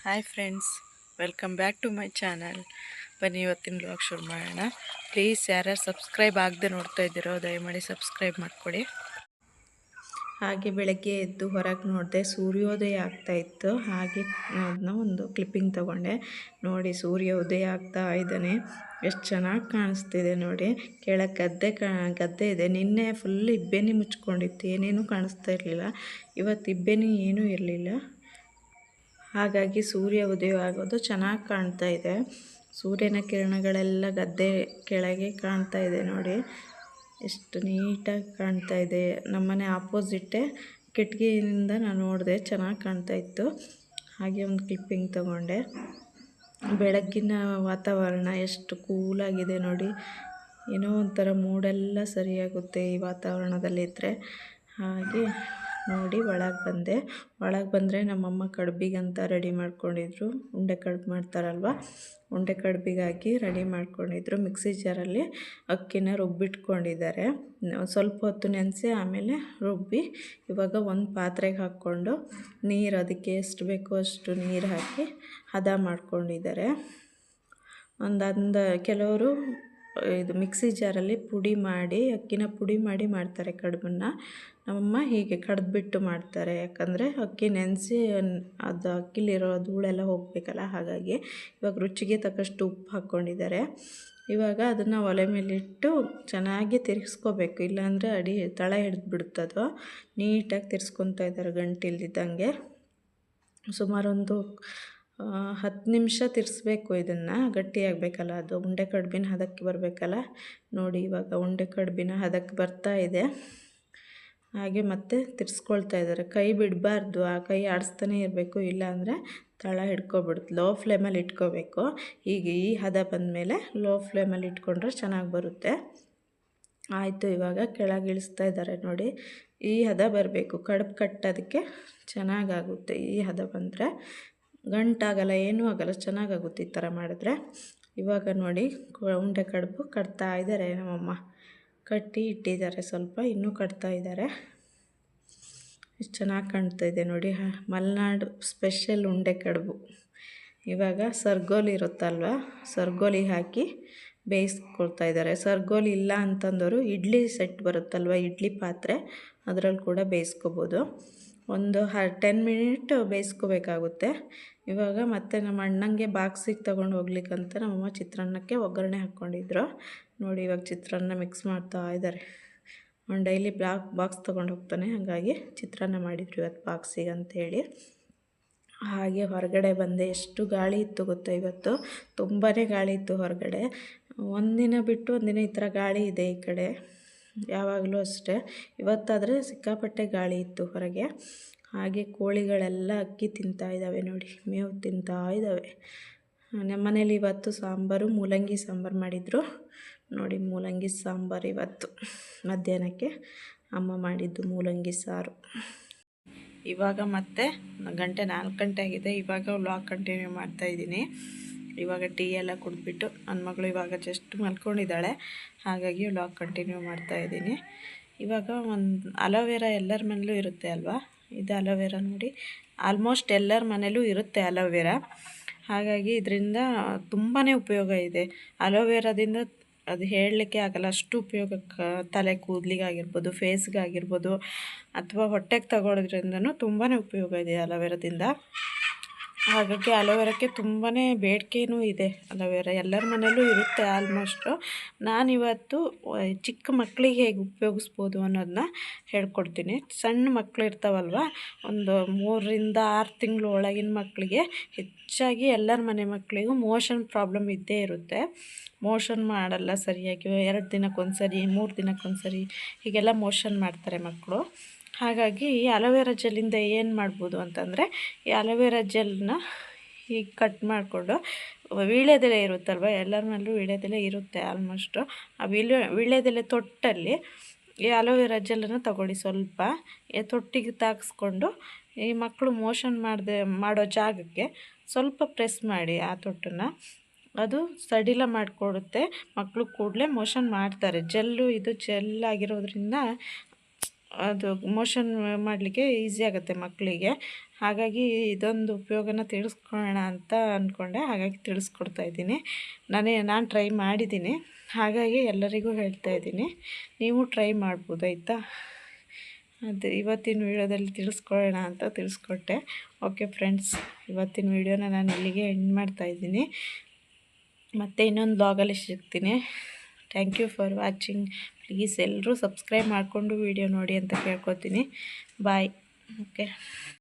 Hi friends, welcome back to my channel. ಬನ್ನಿ ಇವತ್ತಿನ vlog ಶುರು ಮಾಡೋಣ. ಪ್ಲೀಸ್ ಯಾರ್ಯಾರು ಸಬ್ಸ್ಕ್ರೈಬ್ ಆಗದೆ ನೋಡ್ತಾ ಇದ್ದೀರೋ ದಯಮಾಡಿ ಸಬ್ಸ್ಕ್ರೈಬ್ ಮಾಡಿಕೊಡಿ. ಹಾಗೆ ಬೆಳಗ್ಗೆ ಎದ್ದು ಹೊರಗೆ ನೋಡಿದೆ, ಸೂರ್ಯೋದಯ ಆಗ್ತಾಯಿತ್ತು. ಹಾಗೆ ಅದನ್ನ ಒಂದು ಕ್ಲಿಪ್ಪಿಂಗ್ ತೊಗೊಂಡೆ. ನೋಡಿ, ಸೂರ್ಯ ಉದಯ ಆಗ್ತಾ ಇದ್ದಾನೆ. ಎಷ್ಟು ಚೆನ್ನಾಗಿ ಕಾಣಿಸ್ತಿದೆ ನೋಡಿ. ಕೆಳಗೆ ಗದ್ದೆ ಇದೆ. ನಿನ್ನೆ ಫುಲ್ ಇಬ್ಬನಿ ಮುಚ್ಕೊಂಡಿತ್ತು, ಏನೇನೂ ಕಾಣಿಸ್ತಾ ಇರಲಿಲ್ಲ. ಇವತ್ತು ಇಬ್ಬನಿ ಏನೂ ಇರಲಿಲ್ಲ. ಹಾಗಾಗಿ ಸೂರ್ಯ ಉದಯ ಆಗೋದು ಚೆನ್ನಾಗಿ ಕಾಣ್ತಾ ಇದೆ. ಸೂರ್ಯನ ಕಿರಣಗಳೆಲ್ಲ ಗದ್ದೆ ಕೆಳಗೆ ಕಾಣ್ತಾ ಇದೆ ನೋಡಿ. ಎಷ್ಟು ನೀಟಾಗಿ ಕಾಣ್ತಾ ಇದೆ. ನಮ್ಮನೆ ಆಪೋಸಿಟ್ಟೆ ಕಿಟಕಿಯಿಂದ ನಾನು ನೋಡಿದೆ, ಚೆನ್ನಾಗಿ ಕಾಣ್ತಾ ಇತ್ತು. ಹಾಗೆ ಒಂದು ಕ್ಲಿಪ್ಪಿಂಗ್ ತಗೊಂಡೆ. ಬೆಳಗ್ಗಿನ ವಾತಾವರಣ ಎಷ್ಟು ಕೂಲಾಗಿದೆ ನೋಡಿ. ಏನೋ ಒಂಥರ ಮೂಡೆಲ್ಲ ಸರಿಯಾಗುತ್ತೆ ಈ ವಾತಾವರಣದಲ್ಲಿದ್ದರೆ. ಹಾಗೆ ನೋಡಿ ಒಳಗೆ ಬಂದರೆ ನಮ್ಮಮ್ಮ ಕಡುಬಿಗಂತ ರೆಡಿ ಮಾಡ್ಕೊಂಡಿದ್ರು. ಉಂಡೆ ಕಡುಬು ಮಾಡ್ತಾರಲ್ವ, ಉಂಡೆ ಕಡುಬಿಗಾಗಿ ರೆಡಿ ಮಾಡ್ಕೊಂಡಿದ್ರು. ಮಿಕ್ಸಿ ಜಾರಲ್ಲಿ ಅಕ್ಕಿನ ರುಬ್ಬಿಟ್ಕೊಂಡಿದ್ದಾರೆ. ಸ್ವಲ್ಪ ಹೊತ್ತು ನೆನೆಸಿ ಆಮೇಲೆ ರುಬ್ಬಿ ಇವಾಗ ಒಂದು ಪಾತ್ರೆಗೆ ಹಾಕ್ಕೊಂಡು ನೀರು ಅದಕ್ಕೆ ಎಷ್ಟು ಬೇಕೋ ಅಷ್ಟು ನೀರು ಹಾಕಿ ಹದ ಮಾಡ್ಕೊಂಡಿದ್ದಾರೆ. ಕೆಲವರು ಇದು ಮಿಕ್ಸಿ ಜಾರಲ್ಲಿ ಪುಡಿ ಮಾಡಿ ಅಕ್ಕಿನ ಪುಡಿ ಮಾಡಿ ಮಾಡ್ತಾರೆ ಕಡುಬನ್ನು. ನಮ್ಮಮ್ಮ ಹೀಗೆ ಕಡ್ದುಬಿಟ್ಟು ಮಾಡ್ತಾರೆ. ಯಾಕಂದರೆ ಅಕ್ಕಿ ನೆನೆಸಿ ಅದು ಅಕ್ಕಿಲಿರೋ ಧೂಳೆಲ್ಲ ಹೋಗಬೇಕಲ್ಲ, ಹಾಗಾಗಿ. ಇವಾಗ ರುಚಿಗೆ ತಕ್ಕಷ್ಟು ಉಪ್ಪು ಹಾಕ್ಕೊಂಡಿದ್ದಾರೆ. ಇವಾಗ ಅದನ್ನು ಒಲೆ ಮೇಲಿಟ್ಟು ಚೆನ್ನಾಗಿ ತಿರ್ಗಿಸ್ಕೋಬೇಕು, ಇಲ್ಲಾಂದರೆ ತಳ ಹಿಡಿದ್ಬಿಡ್ತದೋ. ನೀಟಾಗಿ ತಿರ್ಸ್ಕೊತಾ ಇದ್ದಾರೆ ಗಂಟಿಲ್ದಿದ್ದಂಗೆ. ಸುಮಾರೊಂದು 10 ನಿಮಿಷ ತಿರ್ಸ್ಬೇಕು. ಇದನ್ನು ಗಟ್ಟಿಯಾಗಬೇಕಲ್ಲ, ಅದು ಉಂಡೆ ಕಡುಬಿನ ಹದಕ್ಕೆ ಬರಬೇಕಲ್ಲ. ನೋಡಿ, ಇವಾಗ ಉಂಡೆ ಕಡುಬಿನ ಹದಕ್ಕೆ ಬರ್ತಾ ಇದೆ. ಹಾಗೆ ಮತ್ತೆ ತಿರ್ಸ್ಕೊಳ್ತಾ ಇದ್ದಾರೆ. ಕೈ ಬಿಡಬಾರ್ದು, ಆ ಕೈ ಆಡಿಸ್ತಾನೆ ಇರಬೇಕು, ಇಲ್ಲಾಂದರೆ ತಳ ಹಿಡ್ಕೊಬಿಡುತ್ತೆ. ಲೋ ಫ್ಲೇಮಲ್ಲಿ ಇಟ್ಕೋಬೇಕು. ಹೀಗೆ ಈ ಹದ ಬಂದಮೇಲೆ ಲೋ ಫ್ಲೇಮಲ್ಲಿ ಇಟ್ಕೊಂಡ್ರೆ ಚೆನ್ನಾಗಿ ಬರುತ್ತೆ. ಆಯಿತು, ಇವಾಗ ಕೆಳಗೆ ಇಳಿಸ್ತಾ ಇದ್ದಾರೆ ನೋಡಿ. ಈ ಹದ ಬರಬೇಕು, ಕಡುಬು ಕಟ್ಟೋದಕ್ಕೆ ಚೆನ್ನಾಗಾಗುತ್ತೆ. ಈ ಹದ ಬಂದರೆ ಗಂಟಾಗಲ್ಲ, ಏನೂ ಆಗಲ್ಲ, ಚೆನ್ನಾಗಾಗುತ್ತೆ ಈ ಥರ ಮಾಡಿದ್ರೆ. ಇವಾಗ ನೋಡಿ, ಉಂಡೆ ಕಡುಬು ಕಟ್ತಾ ಇದ್ದಾರೆ ನಮ್ಮಮ್ಮ. ಕಟ್ಟಿ ಇಟ್ಟಿದ್ದಾರೆ, ಸ್ವಲ್ಪ ಇನ್ನೂ ಕಟ್ತಾ ಇದ್ದಾರೆ. ಎಷ್ಟು ಚೆನ್ನಾಗಿ ಕಾಣ್ತಾ ಇದೆ ನೋಡಿ. ಮಲೆನಾಡು ಸ್ಪೆಷಲ್ ಉಂಡೆ ಕಡುಬು. ಇವಾಗ ಸರ್ಗೋಲಿ ಇರುತ್ತಲ್ವ, ಸರ್ಗೋಲಿ ಹಾಕಿ ಬೇಯಿಸ್ಕೊಳ್ತಾ ಇದ್ದಾರೆ. ಸರ್ಗೋಲಿ ಇಲ್ಲ ಅಂತಂದವರು ಇಡ್ಲಿ ಸೆಟ್ ಬರುತ್ತಲ್ವ, ಇಡ್ಲಿ ಪಾತ್ರೆ, ಅದರಲ್ಲಿ ಕೂಡ ಬೇಯಿಸ್ಕೋಬೋದು. ಒಂದು 10 ಮಿನಿಟ್ ಬೇಯಿಸ್ಕೋಬೇಕಾಗುತ್ತೆ. ಇವಾಗ ಮತ್ತೆ ನಮ್ಮ ಅಣ್ಣಂಗೆ ಬಾಕ್ಸಿಗೆ ತೊಗೊಂಡು ಹೋಗ್ಲಿಕ್ಕಂತ ನಮ್ಮಮ್ಮ ಚಿತ್ರಾನ್ನಕ್ಕೆ ಒಗ್ಗರಣೆ ಹಾಕ್ಕೊಂಡಿದ್ರು ನೋಡಿ. ಇವಾಗ ಚಿತ್ರಾನ್ನ ಮಿಕ್ಸ್ ಮಾಡ್ತಾ ಇದ್ದಾರೆ. ಅವ್ನು ಡೈಲಿ ಬಾಕ್ಸ್ ತೊಗೊಂಡು ಹೋಗ್ತಾನೆ, ಹಾಗಾಗಿ ಚಿತ್ರಾನ್ನ ಮಾಡಿದ್ರು ಇವತ್ತು ಬಾಕ್ಸಿಗೆ ಅಂಥೇಳಿ. ಹಾಗೆ ಹೊರಗಡೆ ಬಂದೆ. ಎಷ್ಟು ಗಾಳಿ ಇತ್ತು ಗೊತ್ತಾ ಇವತ್ತು, ತುಂಬಾ ಗಾಳಿ ಇತ್ತು ಹೊರಗಡೆ. ಒಂದಿನ ಬಿಟ್ಟು ಒಂದಿನ ಈ ಥರ ಗಾಳಿ ಇದೆ ಈ ಕಡೆ, ಯಾವಾಗಲೂ ಅಷ್ಟೇ. ಇವತ್ತಾದರೆ ಸಿಕ್ಕಾಪಟ್ಟೆ ಗಾಳಿ ಇತ್ತು ಹೊರಗೆ. ಹಾಗೆ ಕೋಳಿಗಳೆಲ್ಲ ಅಕ್ಕಿ ತಿಂತಾ ಇದ್ದಾವೆ ನೋಡಿ, ಮೇವು ತಿಂತಾ ಇದ್ದಾವೆ. ನಮ್ಮ ಮನೇಲಿ ಇವತ್ತು ಸಾಂಬಾರು, ಮೂಲಂಗಿ ಸಾಂಬಾರು ಮಾಡಿದರು ನೋಡಿ. ಮೂಲಂಗಿ ಸಾಂಬಾರು ಇವತ್ತು ಮಧ್ಯಾಹ್ನಕ್ಕೆ ಅಮ್ಮ ಮಾಡಿದ್ದು ಮೂಲಂಗಿ ಸಾರು. ಇವಾಗ ಮತ್ತೆ 4 ಗಂಟೆ ಆಗಿದೆ. ಇವಾಗ ವ್ಲಾಗ್ ಕಂಟಿನ್ಯೂ ಮಾಡ್ತಾಯಿದ್ದೀನಿ. ಇವಾಗ ಟೀ ಎಲ್ಲ ಕುಡಿದ್ಬಿಟ್ಟು ನನ್ನ ಮಗಳು ಇವಾಗ ಜಸ್ಟ್ ಮಲ್ಕೊಂಡಿದ್ದಾಳೆ, ಹಾಗಾಗಿ ವ್ಲಾಗ್ ಕಂಟಿನ್ಯೂ ಮಾಡ್ತಾಯಿದ್ದೀನಿ. ಇವಾಗ ಒಂದು ಅಲೋವೆರಾ ಎಲ್ಲರ ಮನೇಲೂ ಇರುತ್ತೆ ಅಲ್ವಾ, ಇದು ಅಲೋವೆರಾ ನೋಡಿ. ಆಲ್ಮೋಸ್ಟ್ ಎಲ್ಲರ ಮನೇಲೂ ಇರುತ್ತೆ ಅಲೋವೆರಾ. ಹಾಗಾಗಿ ಇದರಿಂದ ತುಂಬಾ ಉಪಯೋಗ ಇದೆ. ಅಲೋವೆರಾದಿಂದ ಅದು ಹೇಳಲಿಕ್ಕೆ ಆಗಲ್ಲ, ಅಷ್ಟು ಉಪಯೋಗ. ತಲೆ ಕೂದಲಿಗಾಗಿರ್ಬೋದು, ಫೇಸ್ಗಾಗಿರ್ಬೋದು, ಅಥವಾ ಹೊಟ್ಟೆಗೆ ತಗೊಳ್ಳೋದ್ರಿಂದನೂ ತುಂಬಾ ಉಪಯೋಗ ಇದೆ ಅಲೋವೆರಾದಿಂದ. ಹಾಗಾಗಿ ಅಲೋವೆರಾಕ್ಕೆ ತುಂಬಾ ಬೇಡಿಕೆಯೂ ಇದೆ. ಅಲೋವೆರಾ ಎಲ್ಲರ ಮನೇಲೂ ಇರುತ್ತೆ ಆಲ್ಮೋಸ್ಟು. ನಾನಿವತ್ತು ಚಿಕ್ಕ ಮಕ್ಕಳಿಗೆ ಹೇಗೆ ಉಪಯೋಗಿಸ್ಬೋದು ಅನ್ನೋದನ್ನ ಹೇಳ್ಕೊಡ್ತೀನಿ. ಸಣ್ಣ ಮಕ್ಕಳು ಇರ್ತಾವಲ್ವ, ಒಂದು 3 ರಿಂದ 6 ತಿಂಗಳು ಒಳಗಿನ ಮಕ್ಕಳಿಗೆ, ಹೆಚ್ಚಾಗಿ ಎಲ್ಲರ ಮನೆ ಮಕ್ಕಳಿಗೂ ಮೋಷನ್ ಪ್ರಾಬ್ಲಮ್ ಇದ್ದೇ ಇರುತ್ತೆ. ಮೋಷನ್ ಮಾಡಲ್ಲ ಸರಿಯಾಗಿ, 2 ದಿನಕ್ಕೊಂದ್ಸರಿ, 3 ದಿನಕ್ಕೊಂದ್ಸರಿ ಹೀಗೆಲ್ಲ ಮೋಷನ್ ಮಾಡ್ತಾರೆ ಮಕ್ಕಳು. ಹಾಗಾಗಿ ಈ ಅಲೋವೆರಾ ಜೆಲ್ಲಿಂದ ಏನು ಮಾಡ್ಬೋದು ಅಂತಂದರೆ, ಈ ಅಲೋವೆರಾ ಜೆಲ್ನ ಹೀಗೆ ಕಟ್ ಮಾಡಿಕೊಂಡು, ವೀಳ್ಯದೆಲೆ ಇರುತ್ತಲ್ವ, ಎಲ್ಲರ ಮನೇಲೂ ವೀಳ್ಯದೆಲೆ ಇರುತ್ತೆ ಆಲ್ಮೋಸ್ಟು. ಆ ವೀಳ್ಯದೆಲೆ ತೊಟ್ಟಲ್ಲಿ ಈ ಅಲೋವೆರಾ ಜೆಲ್ಲನ್ನು ತಗೊಳ್ಳಿ. ಸ್ವಲ್ಪ ತೊಟ್ಟಿಗೆ ತಾಗಿಸ್ಕೊಂಡು ಈ ಮಕ್ಕಳು ಮೋಷನ್ ಮಾಡೋ ಜಾಗಕ್ಕೆ ಸ್ವಲ್ಪ ಪ್ರೆಸ್ ಮಾಡಿ ಆ ತೊಟ್ಟನ್ನು. ಅದು ಸಡಿಲ ಮಾಡಿಕೊಡುತ್ತೆ. ಮಕ್ಕಳು ಕೂಡಲೇ ಮೋಷನ್ ಮಾಡ್ತಾರೆ. ಇದು ಜೆಲ್ ಆಗಿರೋದ್ರಿಂದ ಅದು ಮೋಷನ್ ಮಾಡಲಿಕ್ಕೆ ಈಸಿ ಆಗುತ್ತೆ ಮಕ್ಕಳಿಗೆ. ಹಾಗಾಗಿ ಇದೊಂದು ಉಪಯೋಗನ ತಿಳಿಸ್ಕೊಳ್ಳೋಣ ಅಂತ ಅಂದ್ಕೊಂಡೆ, ಹಾಗಾಗಿ ತಿಳಿಸ್ಕೊಡ್ತಾಯಿದ್ದೀನಿ. ನಾನು ಟ್ರೈ ಮಾಡಿದ್ದೀನಿ, ಹಾಗಾಗಿ ಎಲ್ಲರಿಗೂ ಹೇಳ್ತಾಯಿದ್ದೀನಿ. ನೀವು ಟ್ರೈ ಮಾಡ್ಬೋದು ಆಯಿತಾ. ಅದು ಇವತ್ತಿನ ವೀಡಿಯೋದಲ್ಲಿ ತಿಳಿಸ್ಕೊಳ್ಳೋಣ ಅಂತ ತಿಳಿಸ್ಕೊಟ್ಟೆ. ಓಕೆ ಫ್ರೆಂಡ್ಸ್, ಇವತ್ತಿನ ವೀಡಿಯೋನ ನಾನು ಇಲ್ಲಿಗೆ ಎಂಡ್ ಮಾಡ್ತಾಯಿದ್ದೀನಿ. ಮತ್ತೆ ಇನ್ನೊಂದು ಬ್ಲಾಗಲ್ಲಿ ಸಿಗ್ತೀನಿ. Thank you for watching. Please ಎಲ್ಲರೂ ಸಬ್ಸ್ಕ್ರೈಬ್ ಮಾಡಿಕೊಂಡು ವೀಡಿಯೋ ನೋಡಿ ಅಂತ ಕೇಳ್ಕೊತೀನಿ. ಬಾಯ್. ಓಕೆ.